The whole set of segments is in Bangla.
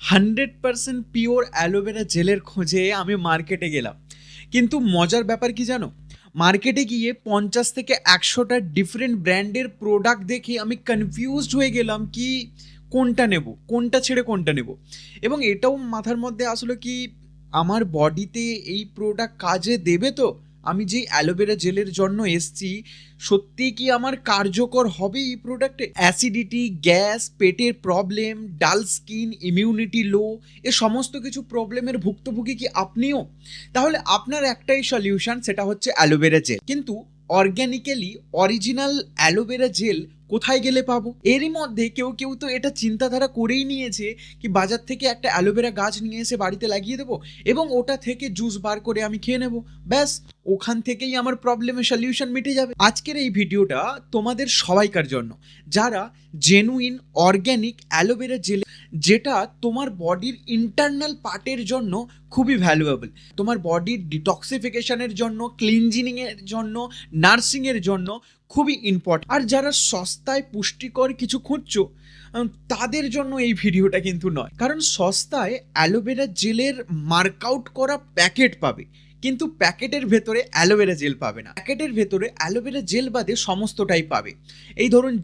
100% পিওর অ্যালোভেরা জেলের খোঁজে আমি মার্কেটে গেলাম, কিন্তু মজার ব্যাপার কি জানো, মার্কেটে গিয়ে 50 থেকে 100টা ডিফারেন্ট ব্র্যান্ডের প্রোডাক্ট দেখে আমি কনফিউজড হয়ে গেলাম কি কোনটা নেব, কোনটা ছেড়ে কোনটা নেব। এবং এটাও মাথার মধ্যে আসলো কি আমার বডিতে এই প্রোডাক্ট কাজে দেবে তো, আমি যেই অ্যালোভেরা জেলের জন্য এসছি সত্যি কি আমার কার্যকর হবে এই প্রোডাক্টে। অ্যাসিডিটি, গ্যাস, পেটের প্রবলেম, ডাল স্কিন, ইমিউনিটি লো, এ সমস্ত কিছু প্রবলেমের ভুক্তভোগী কি আপনিও? তাহলে আপনার একটাই সলিউশন, সেটা হচ্ছে অ্যালোভেরা জেল। কিন্তু অর্গ্যানিক্যালি অরিজিনাল অ্যালোভেরা জেল কোথায় গেলে পাবো? এরই মধ্যে কেউ কেউ তো এটা চিন্তাধারা করেই নিয়েছে কি বাজার থেকে একটা অ্যালোভেরা গাছ নিয়ে এসে বাড়িতে লাগিয়ে দেবো এবং ওটা থেকে জুস বার করে আমি খেয়ে নেবো, ব্যাস ওখান থেকেই আমার প্রবলেমের সলিউশন মিটে যাবে। আজকের এই ভিডিওটা তোমাদের সবাইকার জন্য যারা জেনুইন অর্গ্যানিক অ্যালোভেরা জেল, যেটা তোমার বডির ইন্টারনাল পার্টের জন্য খুবই ভ্যালুয়েবল, তোমার বডির ডিটক্সিফিকেশনের জন্য, ক্লিনজিংয়ের জন্য, নার্সিংয়ের জন্য খুবই ইম্পর্টেন্ট। আর যারা সস্তায় পুষ্টিকর কিছু খুঁজছো তাদের জন্য এই ভিডিওটা কিন্তু নয়, কারণ সস্তায় অ্যালোভেরা জেলের মার্কআউট করা প্যাকেট পাবে, কিন্তু প্যাকেটের ভেতরে অ্যালোভেরা জেল পাবে না। প্যাকেটের ভেতরে অ্যালোভেরা জেল বাদে সমস্তটাই পাবে। এই ধরুন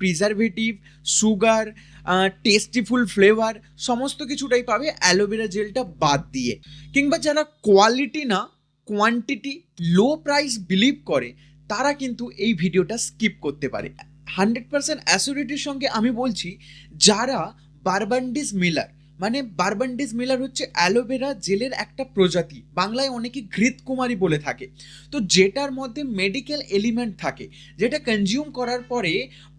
প্রিজারভেটিভ, সুগার, টেস্টিফুল ফ্লেভার, সমস্ত কিছুটাই পাবে অ্যালোভেরা জেলটা বাদ দিয়ে। কিংবা যারা কোয়ালিটি না কোয়ান্টিটি, লো প্রাইস বিলিভ করে তারা কিন্তু এই ভিডিওটা স্কিপ করতে পারে। 100% অ্যাসিউরিটির সঙ্গে আমি বলছি, যারা বারবান্ডিস মিলার, মানে বারবান্ডিস মিলার হচ্ছে অ্যালোভেরা জেলের একটা প্রজাতি, বাংলায় অনেকে ঘৃতকুমারী বলে থাকে, তো যেটার মধ্যে মেডিকেল এলিমেন্ট থাকে, যেটা কনজিউম করার পরে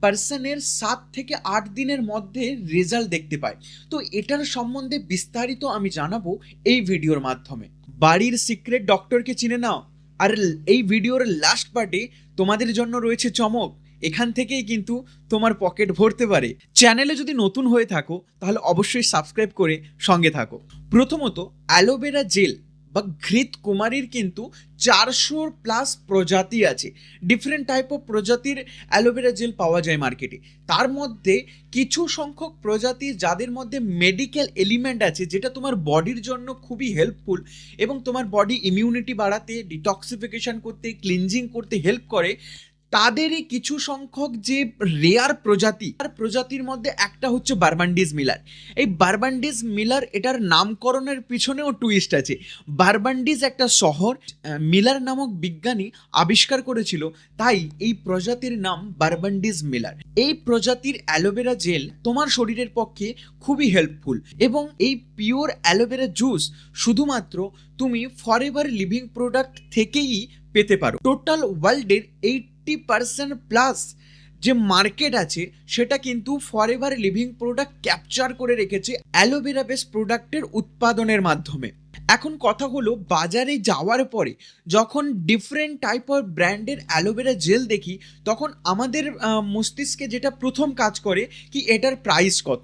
পার্সনের 7 থেকে 8 দিনের মধ্যে রেজাল্ট দেখতে পায়। তো এটার সম্বন্ধে বিস্তারিত আমি জানাবো এই ভিডিওর মাধ্যমে। বাড়ির সিক্রেট ডক্টরকে চিনে নাও। আর এই ভিডিওর লাস্ট পার্টে তোমাদের জন্য রয়েছে চমক, এখান থেকেই কিন্তু তোমার পকেট ভরতে পারে। চ্যানেলে যদি নতুন হয়ে থাকো তাহলে অবশ্যই সাবস্ক্রাইব করে সঙ্গে থাকো। প্রথমত, অ্যালোভেরা জেল বা ঘৃতকুমারীর কিন্তু 400+ প্রজাতি আছে। ডিফারেন্ট টাইপ অফ প্রজাতির অ্যালোভেরা জেল পাওয়া যায় মার্কেটে। তার মধ্যে কিছু সংখ্যক প্রজাতি যাদের মধ্যে মেডিকেল এলিমেন্ট আছে, যেটা তোমার বডির জন্য খুবই হেল্পফুল এবং তোমার বডি ইমিউনিটি বাড়াতে, ডিটক্সিফিকেশন করতে, ক্লিনজিং করতে হেল্প করে, তাদেরই কিছু সংখ্যক যে রেয়ার প্রজাতি, আর প্রজাতির মধ্যে একটা হচ্ছে বারবান্ডিস মিলার। এই বারবান্ডিস মিলার, এটার নামকরণের পিছনেও টুইস্ট আছে। বারবান্ডিস একটা শহর মিলার নামক বিজ্ঞানী আবিষ্কার করেছিল, তাই এই প্রজাতির নাম বারবান্ডিস মিলার। এই প্রজাতির অ্যালোভেরা জেল তোমার শরীরের পক্ষে খুবই হেল্পফুল এবং এই পিওর অ্যালোভেরা জুস শুধুমাত্র তুমি ফরএভার লিভিং প্রোডাক্ট থেকেই পেতে পারো। টোটাল ওয়ার্ল্ডের 80%+ যে মার্কেট আছে সেটা কিন্তু ফরএভার লিভিং প্রোডাক্ট ক্যাপচার করে রেখেছে অ্যালোভেরা বেস প্রোডাক্টের উৎপাদনের মাধ্যমে। এখন কথা হলো, বাজারে যাওয়ার পরে যখন ডিফারেন্ট টাইপ অফ ব্র্যান্ডের অ্যালোভেরা জেল দেখি, তখন আমাদের মস্তিষ্কে যেটা প্রথম কাজ করে কি এটার প্রাইস কত।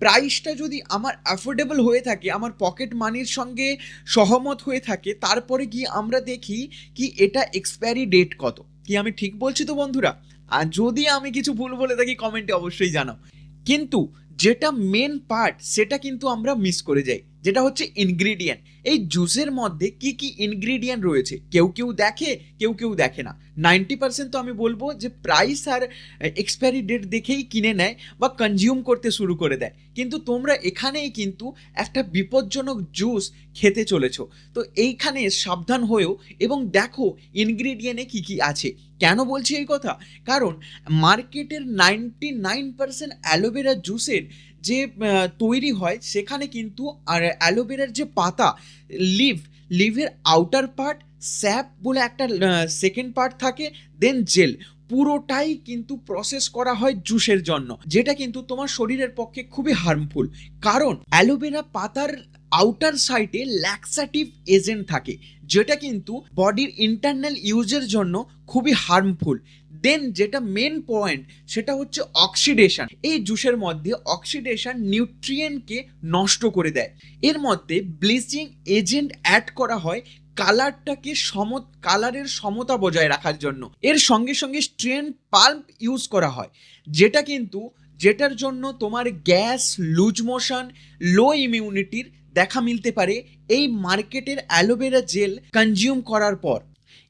প্রাইসটা যদি আমার অ্যাফোর্ডেবল হয়ে থাকে, আমার পকেট মানির সঙ্গে সহমত হয়ে থাকে, তারপরে গিয়ে আমরা দেখি কি এটা এক্সপায়ারি ডেট কত। কি আমি ঠিক বলছি তো বন্ধুরা? আর যদি আমি কিছু ভুল বলে থাকি কমেন্টে অবশ্যই জানাও। কিন্তু যেটা মেন পার্ট সেটা কিন্তু আমরা মিস করে যাই, যেটা হচ্ছে ইনগ্রিডিয়েন্ট। এই জুসের মধ্যে কি কি ইনগ্রিডিয়েন্ট রয়েছে কেউ কেউ দেখে, কেউ কেউ দেখে না। 90% তো আমি বলবো যে প্রাইস আর এক্সপায়ারি ডেট দেখেই কিনে নেয় বা কনজিউম করতে শুরু করে দেয়, কিন্তু তোমরা এখানেই কিন্তু একটা বিপজ্জনক জুস খেতে চলেছো। তো এইখানে সাবধান হয়েও এবং দেখো ইনগ্রিডিয়েন্টে কি কি আছে। কেন বলছি এই কথা? কারণ মার্কেটের 99% অ্যালোভেরা জুসের যে তৈরি হয় সেখানে কিন্তু আর অ্যালোভেরার যে পাতা, লিভের আউটার পার্ট, স্যাপ বলে একটা সেকেন্ড পার্ট থাকে, দেন জেল, পুরোটাই কিন্তু প্রসেস করা হয় জুসের জন্য, যেটা কিন্তু তোমার শরীরের পক্ষে খুবই হার্মফুল। কারণ অ্যালোভেরা পাতার আউটার সাইডে ল্যাক্সাটিভ এজেন্ট থাকে, যেটা কিন্তু বডির ইন্টারনাল ইউজের জন্য খুবই হার্মফুল। দেন যেটা মেন পয়েন্ট সেটা হচ্ছে অক্সিডেশন। এই জুসের মধ্যে অক্সিডেশন নিউট্রিয়েন্টকে নষ্ট করে দেয়। এর মধ্যে ব্লিচিং এজেন্ট অ্যাড করা হয় কালারটাকে কালারের সমতা বজায় রাখার জন্য। এর সঙ্গে সঙ্গে স্ট্রেন পাল্প ইউজ করা হয়, যেটা কিন্তু যেটার জন্য তোমার গ্যাস, লুজ মোশন, লো ইমিউনিটির দেখা মিলতে পারে এই মার্কেটের অ্যালোভেরা জেল কনজিউম করার পর।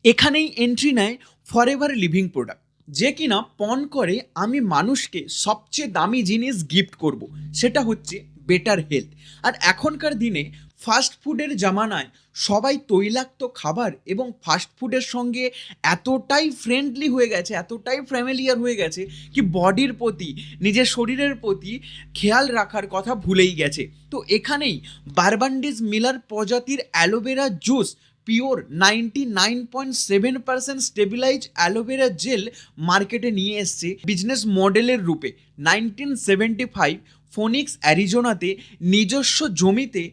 এখানেই এন্ট্রি নেয় ফরএভার লিভিং প্রোডাক্ট, যে কিনা পণ করে আমি মানুষকে সবচেয়ে দামি জিনিস গিফট করব, সেটা হচ্ছে বেটার হেলথ। আর এখনকার দিনে ফাস্ট ফুডের জামানায় সবাই তৈলাক্ত খাবার এবং ফাস্ট ফুডের সঙ্গে এতটাই ফ্রেন্ডলি হয়ে গেছে, এতটাই ফ্যামিলিয়ার হয়ে গেছে কি বডির প্রতি, নিজের শরীরের প্রতি খেয়াল রাখার কথা ভুলেই গেছে। তো এখানেই বারবান্ডিজ মিলার প্রজাতির aloe vera juice pure 99.7% stabilize aloe vera gel মার্কেটে নিয়ে এসছে বিজনেস মডেলের রূপে। 1975 ফোনিক্স অ্যারিজোনাতে নিজস্ব জমিতে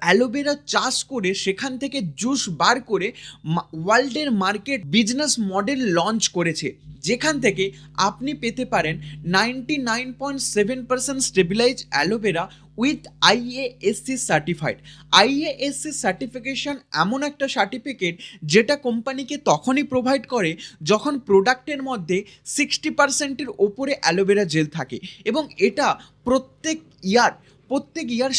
অ্যালোভেরা চাষ করে সেখান থেকে জুস বার করে ওয়ার্ল্ডের মার্কেট বিজনেস মডেল লঞ্চ করেছে, যেখান থেকে আপনি পেতে পারেন 99.7% stabilize aloe vera with IASC certified. IASC certification এমন একটা সার্টিফিকেট যেটা কোম্পানিকে তখনই প্রোভাইড করে যখন প্রোডাক্টের মধ্যে 60%-এর ওপরে অ্যালোভেরা জেল থাকে, এবং এটা প্রত্যেক ইয়ার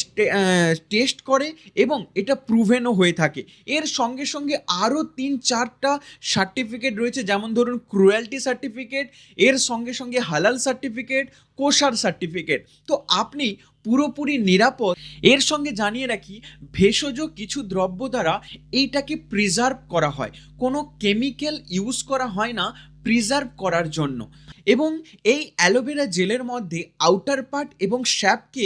টেস্ট করে এবং এটা প্রুভেনও হয়ে থাকে। এর সঙ্গে সঙ্গে আরও 3-4টা সার্টিফিকেট রয়েছে, যেমন ধরুন ক্রুয়েলটি সার্টিফিকেট, এর সঙ্গে সঙ্গে হালাল সার্টিফিকেট, কোষার সার্টিফিকেট। তো আপনি পুরোপুরি নিরাপদ। এর সঙ্গে জানিয়ে রাখি, ভেষজ কিছু দ্রব্য দ্বারা এইটাকে প্রিজার্ভ করা হয়, কোনো কেমিক্যাল ইউজ করা হয় না প্রিজার্ভ করার জন্য। এবং এই অ্যালোভেরা জেলের মধ্যে আউটার পার্ট এবং শ্যাপকে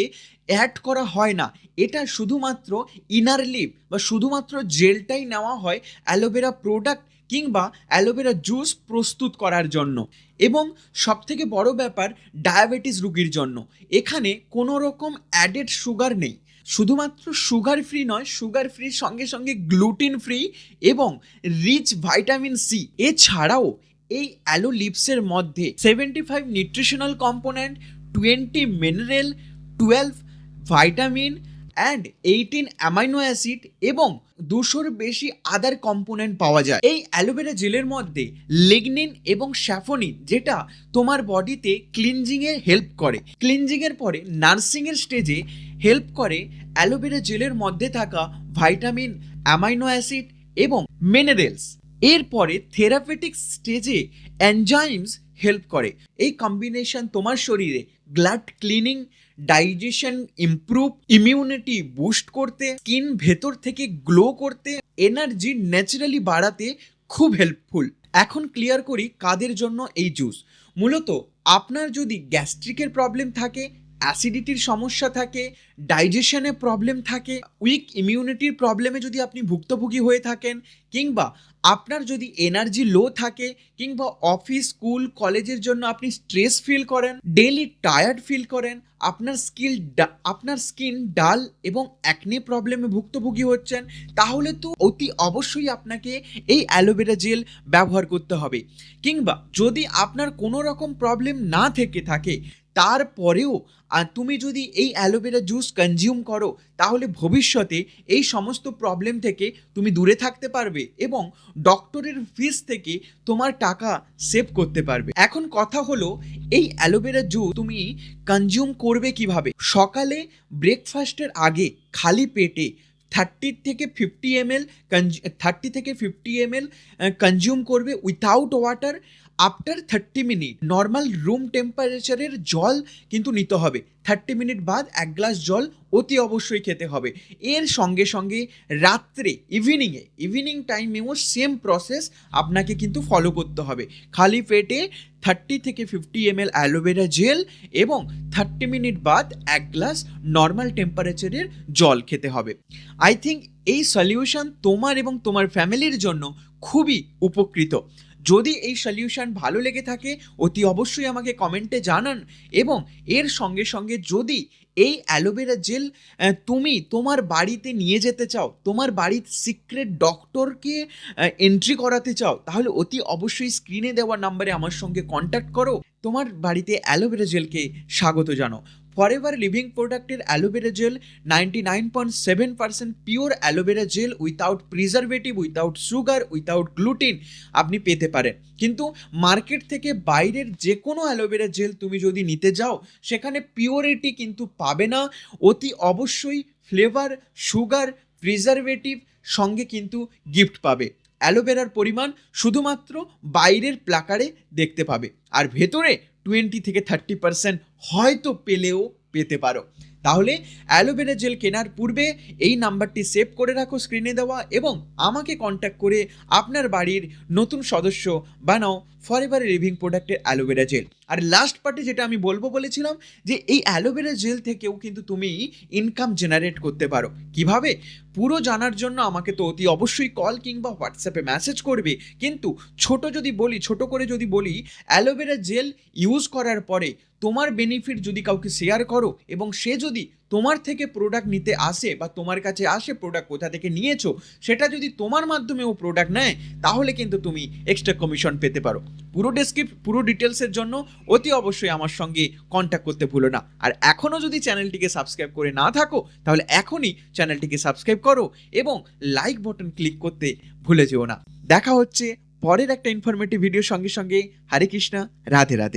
অ্যাড করা হয় না, এটা শুধুমাত্র ইনার লিপ বা শুধুমাত্র জেলটাই নেওয়া হয় অ্যালোভেরা প্রোডাক্ট কিংবা অ্যালোভেরা জুস প্রস্তুত করার জন্য। এবং সবথেকে বড় ব্যাপার, ডায়াবেটিস রোগীর জন্য এখানে কোনো রকম অ্যাডেড সুগার নেই। শুধুমাত্র সুগার ফ্রি নয়, সুগার ফ্রির সঙ্গে সঙ্গে গ্লুটিন ফ্রি এবং রিচ ভাইটামিন সি। এছাড়াও এই অ্যালো লিপসের মধ্যে 75 nutritional component, 20 mineral, 12 vitamin and 18 amino acid এবং 200-র বেশি আদার কম্পোনেন্ট পাওয়া যায়। এই অ্যালোভেরা জেলের মধ্যে লিগনিন এবং স্যাফোনিন, যেটা তোমার বডিতে ক্লিনজিংয়ে হেল্প করে, ক্লিনজিংয়ের পরে নার্সিংয়ের স্টেজে হেল্প করে অ্যালোভেরা জেলের মধ্যে থাকা ভাইটামিন, অ্যামাইনো অ্যাসিড এবং মিনারেলস। এরপরে থেরাপিউটিক স্টেজে এনজাইমস হেল্প করে। এই কম্বিনেশন তোমার শরীরে blood cleaning, digestion improve, immunity boost করতে, স্কিন ভেতর থেকে গ্লো করতে, এনার্জি ন্যাচারালি বাড়াতে খুব হেল্পফুল। এখন ক্লিয়ার করি কাদের জন্য এই জুস। মূলত আপনার যদি গ্যাস্ট্রিকের প্রবলেম থাকে, অ্যাসিডিটির সমস্যা থাকে, ডাইজেশনে প্রবলেম থাকে, উইক ইমিউনিটির প্রবলেমে যদি আপনি ভুক্তভোগী হয়ে থাকেন, কিংবা আপনার যদি এনার্জি লো থাকে, কিংবা অফিস, স্কুল, কলেজের জন্য আপনি স্ট্রেস ফিল করেন, ডেইলি টায়ার্ড ফিল করেন, আপনার স্কিন ডাল এবং অ্যাকনে প্রবলেমে ভুক্তভোগী হচ্ছেন, তাহলে তো অতি অবশ্যই আপনাকে এই অ্যালোভেরা জেল ব্যবহার করতে হবে। কিংবা যদি আপনার কোনো রকম প্রবলেম না থেকে থাকে, তারপরেও তুমি যদি এই অ্যালোভেরা জুস কনজিউম করো, তাহলে ভবিষ্যতে এই সমস্ত প্রবলেম থেকে তুমি দূরে থাকতে পারবে এবং ডক্টরের ফিস থেকে তোমার টাকা সেভ করতে পারবে। এখন কথা হলো, এই অ্যালোভেরা জুস তুমি কনজিউম করবে কিভাবে। সকালে ব্রেকফাস্টের আগে খালি পেটে 30 থেকে 50 ml কনজিউম করবে without water. After 30 minute normal room টেম্পারেচারের জল কিন্তু নিতে হবে। 30 মিনিট বাদ 1 গ্লাস জল অতি অবশ্যই খেতে হবে। এর সঙ্গে সঙ্গে রাত্রে ইভিনিং টাইমেও সেম প্রসেস আপনাকে কিন্তু ফলো করতে হবে। খালি পেটে 30 থেকে 50 ml অ্যালোভেরা জেল এবং 30 মিনিট বাদ 1 গ্লাস নর্মাল টেম্পারেচারের জল খেতে হবে। আই থিঙ্ক এই সলিউশন তোমার এবং তোমার ফ্যামিলির জন্য খুবই উপকৃত। যদি এই সলিউশন ভালো লেগে থাকে অতি অবশ্যই আমাকে কমেন্টে জানান, এবং এর সঙ্গে সঙ্গে যদি এই অ্যালোভেরা জেল তুমি তোমার বাড়িতে নিয়ে যেতে চাও, তোমার বাড়ির সিক্রেট ডক্টরকে এন্ট্রি করাতে চাও, তাহলে অতি অবশ্যই স্ক্রিনে দেওয়া নাম্বারে আমার সঙ্গে কন্ট্যাক্ট করো, তোমার বাড়িতে অ্যালোভেরা জেলকে স্বাগত জানাও। ফরএভার লিভিং প্রোডাক্টের aloe vera gel 99.7% pure aloe vera gel without preservative, without sugar, without gluten আপনি পেতে পারেন। কিন্তু মার্কেট থেকে বাইরের যে কোনো অ্যালোভেরা জেল তুমি যদি নিতে যাও সেখানে পিওরিটি কিন্তু পাবে না, অতি অবশ্যই ফ্লেভার, সুগার, প্রিজারভেটিভ সঙ্গে কিন্তু গিফট পাবে। অ্যালোভেরার পরিমাণ শুধুমাত্র বাইরের প্লাকারে দেখতে পাবে, আর ভেতরে 20-30% হয়তো পেলেও পেতে পারো। তাহলে অ্যালোভেরা জেল কেনার পূর্বে এই নাম্বারটি সেভ করে রাখো স্ক্রিনে দেওয়া, এবং আমাকে কন্ট্যাক্ট করে আপনার বাড়ির নতুন সদস্য বানাও ফরএভার লিভিং প্রোডাক্টের অ্যালোভেরা জেল। আর লাস্ট পার্টে যেটা আমি বলবো বলেছিলাম যে এই অ্যালোভেরা জেল থেকেও কিন্তু তুমি ইনকাম জেনারেট করতে পারো। কিভাবে? পুরো জানার জন্য আমাকে তো অতি অবশ্যই কল কিংবা হোয়াটসঅ্যাপে মেসেজ করবে। কিন্তু ছোট করে যদি বলি, অ্যালোভেরা জেল ইউজ করার পরে তোমার বেনিফিট যদি কাউকে শেয়ার করো এবং সে যদি তোমার থেকে প্রোডাক্ট নিতে আসে বা তোমার কাছে আসে প্রোডাক্ট কোথা থেকে নিয়েছো সেটা যদি তোমার মাধ্যমে ও প্রোডাক্ট নেয়, তাহলে কিন্তু তুমি এক্সট্রা কমিশন পেতে পারো। পুরো ডিটেলসের জন্য অতি অবশ্যই আমার সঙ্গে কন্ট্যাক্ট করতে ভুলো না। আর এখনও যদি চ্যানেলটিকে সাবস্ক্রাইব করে না থাকো তাহলে এখনই চ্যানেলটিকে সাবস্ক্রাইব করো এবং লাইক বাটন ক্লিক করতে ভুলে যেও না। দেখা হচ্ছে পরের একটা ইনফরমেটিভ ভিডিওর সঙ্গে। হরে কৃষ্ণা, রাধে রাধে।